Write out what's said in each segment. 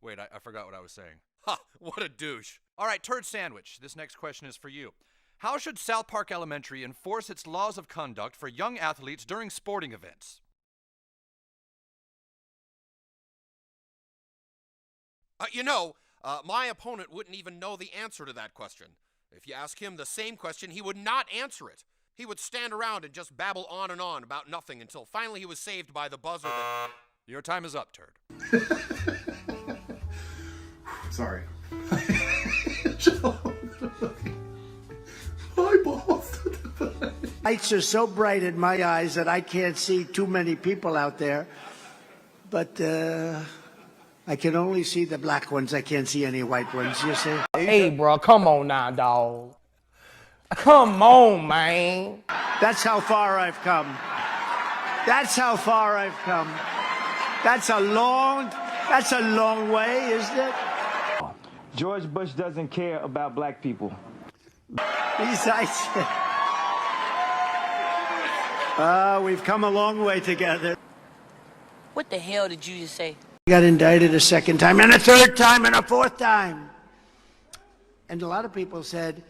Wait, I forgot what I was saying. Ha! What a douche. All right, Turd Sandwich. This next question is for you. How should South Park Elementary enforce its laws of conduct for young athletes during sporting events? My opponent wouldn't even know the answer to that question. If you ask him the same question, he would not answer it. He would stand around and just babble on and on about nothing until finally he was saved by the buzzer that... Your time is up, Turd. Sorry. My balls. Lights are so bright in my eyes that I can't see too many people out there. But I can only see the black ones. I can't see any white ones, you see? Hey, bro, come on now, dog. Come on, man. That's how far I've come. That's how far I've come. That's a long way, isn't it? George Bush doesn't care about black people. Besides, we've come a long way together. What the hell did you just say? Got indicted a second time, and a third time, and a fourth time. And a lot of people said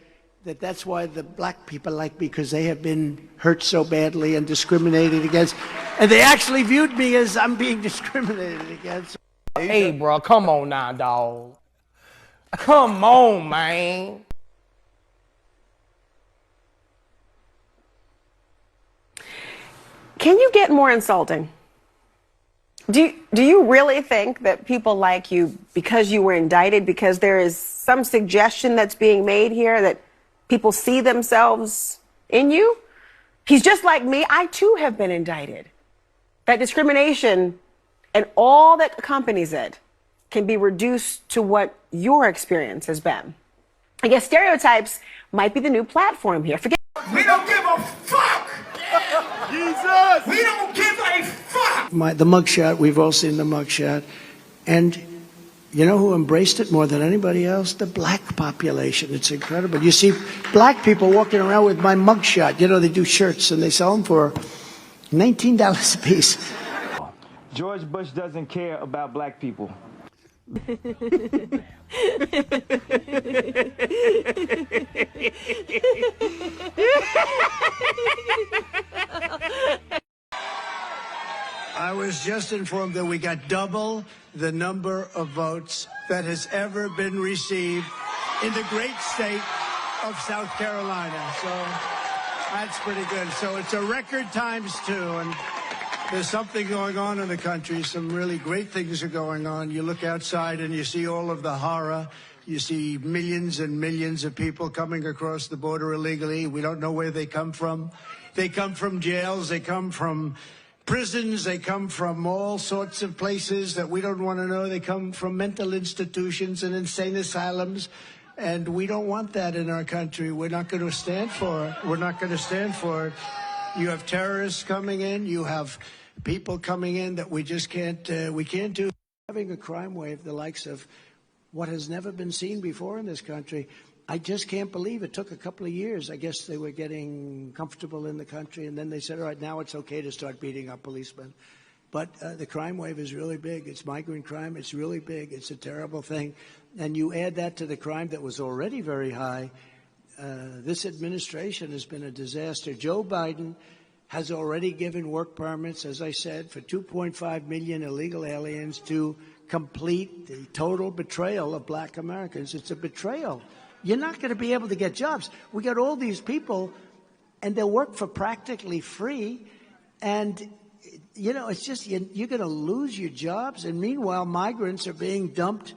that that's why the black people like me, because they have been hurt so badly and discriminated against. And they actually viewed me as I'm being discriminated against. Hey, bro, come on now, dog. Come on, man. Can you get more insulting? Do you really think that people like you because you were indicted, because there is some suggestion that's being made here that people see themselves in you? He's just like me. I too have been indicted. That discrimination and all that accompanies it can be reduced to what your experience has been. I guess stereotypes might be the new platform here. Forget. We don't give a fuck! Jesus! We don't give a fuck! The mugshot, we've all seen the mugshot. And you know who embraced it more than anybody else? The black population. It's incredible. You see black people walking around with my mugshot. You know, they do shirts and they sell them for $19 a piece. George Bush doesn't care about black people. I was just informed that we got double the number of votes that has ever been received in the great state of South Carolina. So that's pretty good. So it's a record times two. And there's something going on in the country. Some really great things are going on. You look outside and you see all of the horror. You see millions and millions of people coming across the border illegally. We don't know where they come from. They come from jails. They come from prisons. They come from all sorts of places that we don't want to know. They come from mental institutions and insane asylums. And we don't want that in our country. We're not going to stand for it. We're not going to stand for it. You have terrorists coming in. You have people coming in that we just can't do. Having a crime wave the likes of what has never been seen before in this country, I just can't believe it took a couple of years. I guess they were getting comfortable in the country, and then they said, all right, now it's okay to start beating up policemen. But the crime wave is really big. It's migrant crime. It's really big. It's a terrible thing. And you add that to the crime that was already very high. This administration has been a disaster. Joe Biden has already given work permits, as I said, for 2.5 million illegal aliens to complete the total betrayal of black Americans. It's a betrayal. You're not going to be able to get jobs. We got all these people, and they'll work for practically free. And, you know, it's just you're going to lose your jobs. And meanwhile, migrants are being dumped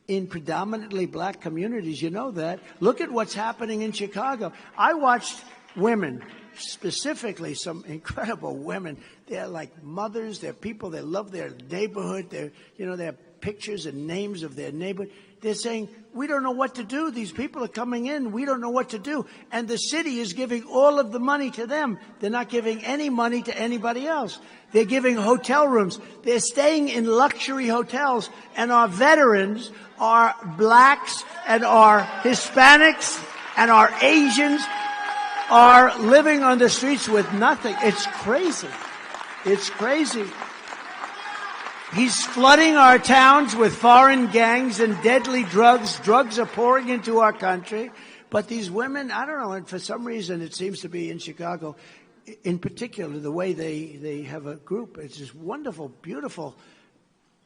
in predominantly black communities. You know that. Look at what's happening in Chicago. I watched women, specifically some incredible women. They're like mothers. They're people that love their neighborhood. They have pictures and names of their neighborhood. They're saying, we don't know what to do. These people are coming in. We don't know what to do. And the city is giving all of the money to them. They're not giving any money to anybody else. They're giving hotel rooms. They're staying in luxury hotels. And our veterans, our blacks and our Hispanics and our Asians are living on the streets with nothing. It's crazy. It's crazy. He's flooding our towns with foreign gangs and deadly drugs. Drugs are pouring into our country. But these women, I don't know, and for some reason it seems to be in Chicago, in particular, the way they have a group, it's just wonderful, beautiful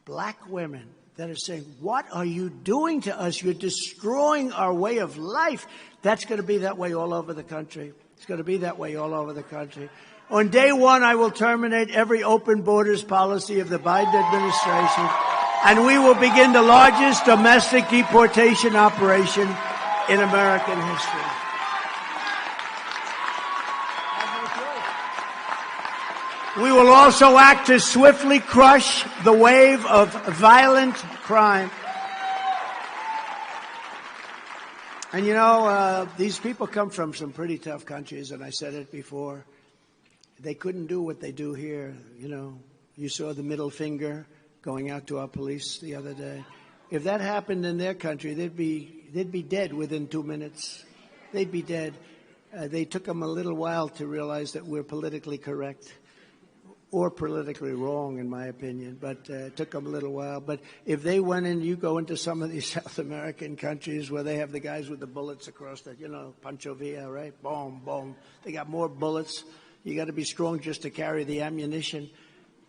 black women that are saying, what are you doing to us? You're destroying our way of life. That's going to be that way all over the country. It's going to be that way all over the country. On day one, I will terminate every open borders policy of the Biden administration, and we will begin the largest domestic deportation operation in American history. We will also act to swiftly crush the wave of violent crime. And you know, these people come from some pretty tough countries, and I said it before. They couldn't do what they do here. You know, you saw the middle finger going out to our police the other day. If that happened in their country, they'd be dead within 2 minutes. They'd be dead. They took them a little while to realize that we're politically correct. Or politically wrong, in my opinion, but it took them a little while. But if they went in, you go into some of these South American countries where they have the guys with the bullets across the, you know, Pancho Villa, right? Boom, boom. They got more bullets. You got to be strong just to carry the ammunition.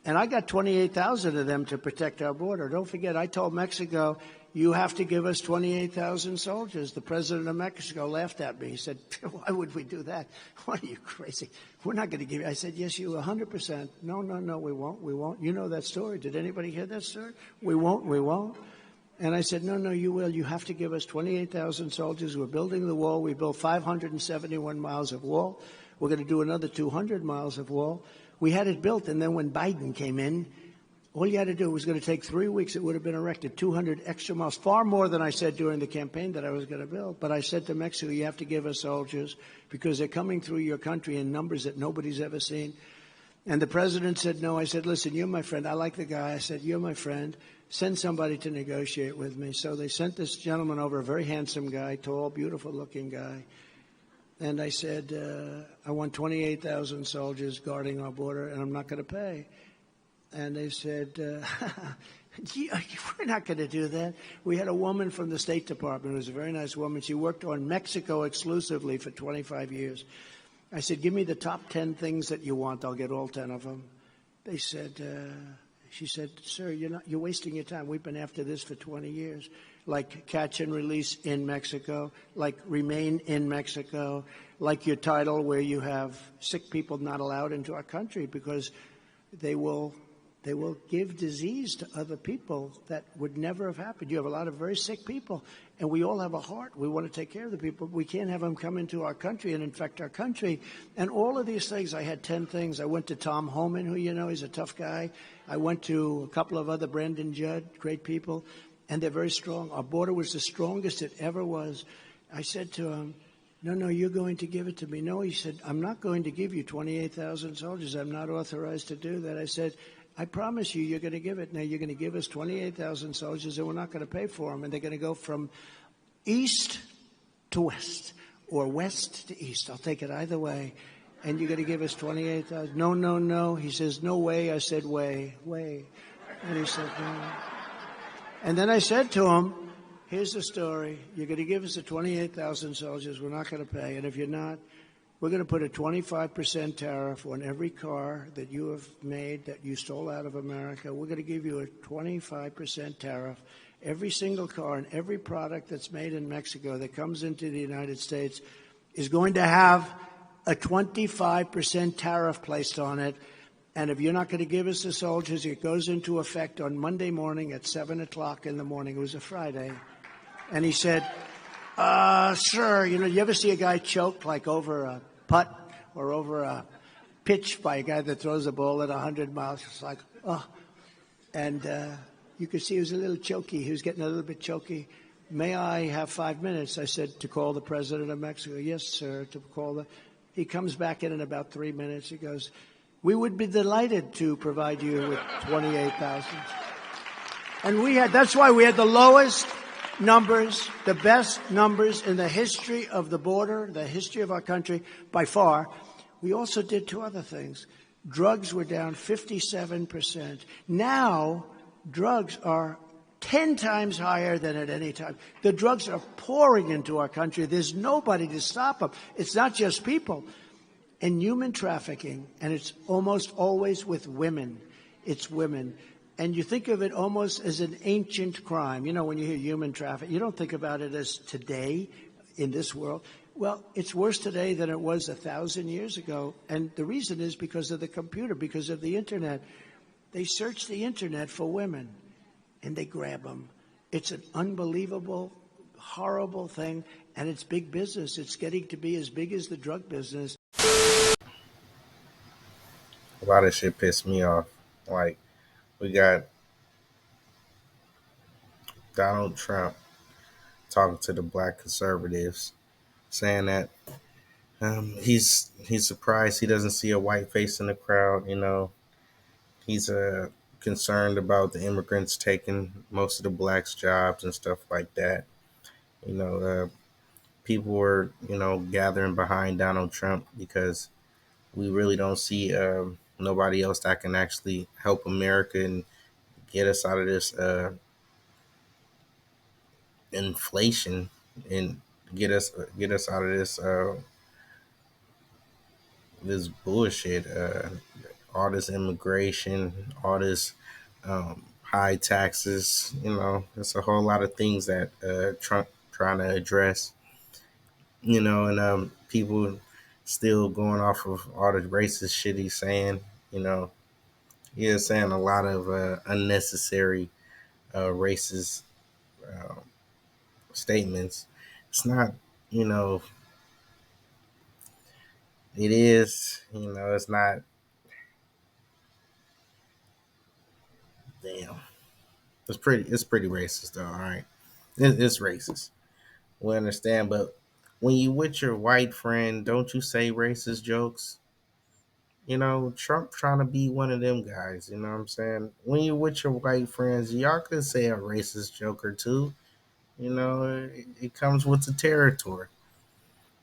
And I got 28,000 of them to protect our border. Don't forget, I told Mexico, you have to give us 28,000 soldiers. The president of Mexico laughed at me. He said, why would we do that? What are you, crazy? We're not going to give you. I said, yes, you 100%. No, we won't. We won't. You know that story. Did anybody hear that story? We won't. And I said, no, you will. You have to give us 28,000 soldiers. We're building the wall. We built 571 miles of wall. We're going to do another 200 miles of wall. We had it built, and then when Biden came in, all you had to do was going to take 3 weeks. It would have been erected 200 extra miles, far more than I said during the campaign that I was going to build. But I said to Mexico, you have to give us soldiers because they're coming through your country in numbers that nobody's ever seen. And the president said no. I said, listen, you're my friend. I like the guy. I said, you're my friend. Send somebody to negotiate with me. So they sent this gentleman over, a very handsome guy, tall, beautiful-looking guy. And I said, I want 28,000 soldiers guarding our border, and I'm not going to pay. And they said, we're not going to do that. We had a woman from the State Department who was a very nice woman. She worked on Mexico exclusively for 25 years. I said, give me the top 10 things that you want. I'll get all 10 of them. They said, she said, sir, you're wasting your time. We've been after this for 20 years. Like catch and release in Mexico, like remain in Mexico, like your title where you have sick people not allowed into our country because they will give disease to other people that would never have happened. You have a lot of very sick people, and we all have a heart. We want to take care of the people. We can't have them come into our country and infect our country. And all of these things, I had 10 things. I went to Tom Homan, who you know, he's a tough guy. I went to a couple of other, Brandon Judd, great people, and they're very strong. Our border was the strongest it ever was. I said to him, no, you're going to give it to me. No, he said, I'm not going to give you 28,000 soldiers. I'm not authorized to do that. I said, I promise you, you're going to give it. Now, you're going to give us 28,000 soldiers, and we're not going to pay for them. And they're going to go from east to west or west to east. I'll take it either way. And you're going to give us 28,000. No. He says, no way. I said, way. And he said, no. And then I said to him, here's the story. You're going to give us the 28,000 soldiers. We're not going to pay. And if you're not, we're going to put a 25% tariff on every car that you have made that you stole out of America. We're going to give you a 25% tariff. Every single car and every product that's made in Mexico that comes into the United States is going to have a 25% tariff placed on it. And if you're not going to give us the soldiers, it goes into effect on Monday morning at 7 o'clock in the morning. It was a Friday. And he said, sir, you ever see a guy choke like over a putt or over a pitch by a guy that throws a ball at 100 miles? It's like, oh. And you could see he was a little choky. He was getting a little bit choky. May I have 5 minutes? I said, to call the president of Mexico. Yes, sir, to call He comes back in about 3 minutes. He goes, we would be delighted to provide you with 28,000. And that's why we had the lowest numbers, the best numbers in the history of the border, the history of our country by far. We also did two other things. Drugs were down 57%. Now, drugs are 10 times higher than at any time. The drugs are pouring into our country. There's nobody to stop them. It's not just people. And human trafficking, and it's almost always with women. It's women. And you think of it almost as an ancient crime. You know, when you hear human trafficking, you don't think about it as today in this world. Well, it's worse today than it was 1,000 years ago. And the reason is because of the computer, because of the internet. They search the internet for women and they grab them. It's an unbelievable, horrible thing. And it's big business. It's getting to be as big as the drug business. A lot of shit pissed me off. Like, we got Donald Trump talking to the black conservatives, saying that he's surprised he doesn't see a white face in the crowd. You know, he's concerned about the immigrants taking most of the blacks' jobs and stuff like that. You know, people were, gathering behind Donald Trump because we really don't see nobody else that can actually help America and get us out of this inflation and get us out of this bullshit, all this immigration, all this high taxes. There's a whole lot of things that Trump trying to address. And people still going off of all the racist shit he's saying. He is saying a lot of unnecessary racist statements. It's not, it is, it's not. Damn, it's pretty racist though. All right, it's racist. We understand, but when you with your white friend, don't you say racist jokes? Trump trying to be one of them guys. You know what I'm saying? When you with your white friends, y'all could say a racist joke or two. It comes with the territory.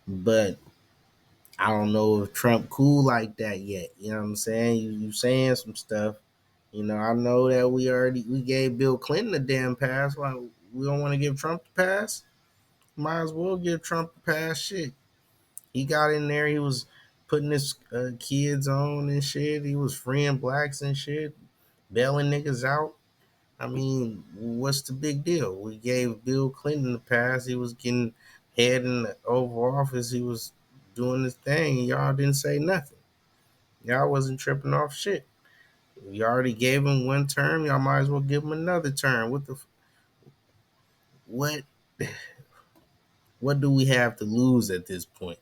But I don't know if Trump cool like that yet. You know what I'm saying? You saying some stuff. I know that we gave Bill Clinton a damn pass. Like, we don't want to give Trump the pass. Might as well give Trump the pass. Shit. He got in there. He was putting his kids on and shit. He was freeing blacks and shit, bailing niggas out. I mean, what's the big deal? We gave Bill Clinton the pass. He was getting head in the Oval Office. He was doing his thing. And y'all didn't say nothing. Y'all wasn't tripping off shit. You already gave him one term. Y'all might as well give him another term. What do we have to lose at this point?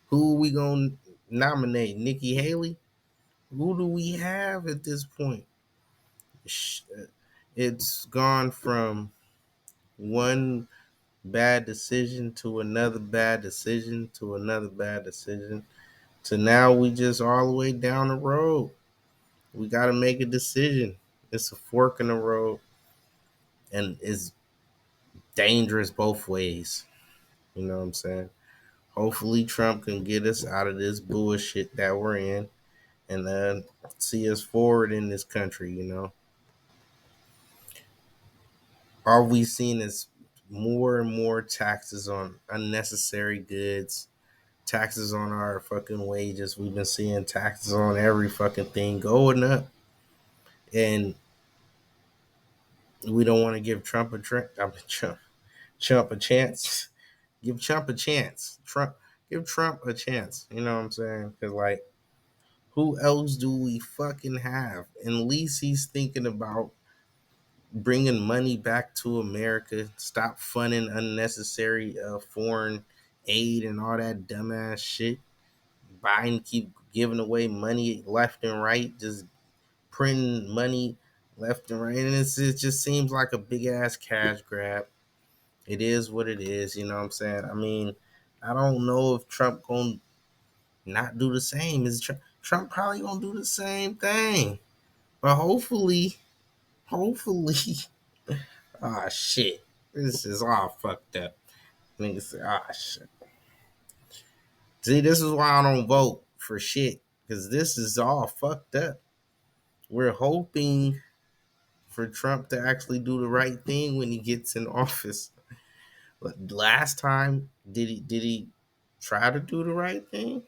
Who are we going to nominate? Nikki Haley? Who do we have at this point? It's gone from one bad decision to another bad decision to another bad decision to now we just all the way down the road. We got to make a decision. It's a fork in the road, and it's dangerous both ways. You know what I'm saying? Hopefully Trump can get us out of this bullshit that we're in and see us forward in this country. All we've seen is more and more taxes on unnecessary goods, taxes on our fucking wages. We've been seeing taxes on every fucking thing going up. And we don't want to give Trump a chance. Give Trump a chance. Give Trump a chance. You know what I'm saying? Because, like, who else do we fucking have? At least he's thinking about bringing money back to America. Stop funding unnecessary foreign aid and all that dumbass shit. Biden keep giving away money left and right, just printing money left and right, and it just seems like a big ass cash grab. It is what it is, you know what I'm saying? I mean, I don't know if Trump gonna not do the same. Is Trump probably gonna do the same thing? But hopefully, ah shit, this is all fucked up. Niggas say, ah shit. See, this is why I don't vote for shit, because this is all fucked up. We're hoping for Trump to actually do the right thing when he gets in office. Last time, did he try to do the right thing?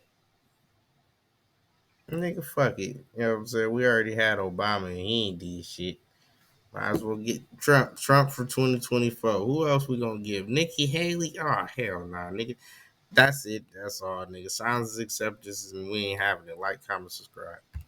Nigga, fuck it. You know what I'm saying? We already had Obama and he ain't did shit. Might as well get Trump for 2024. Who else we gonna give? Nikki Haley? Oh, hell nah, nigga. That's it. That's all, nigga. Silence is acceptance and we ain't having it. Like, comment, subscribe.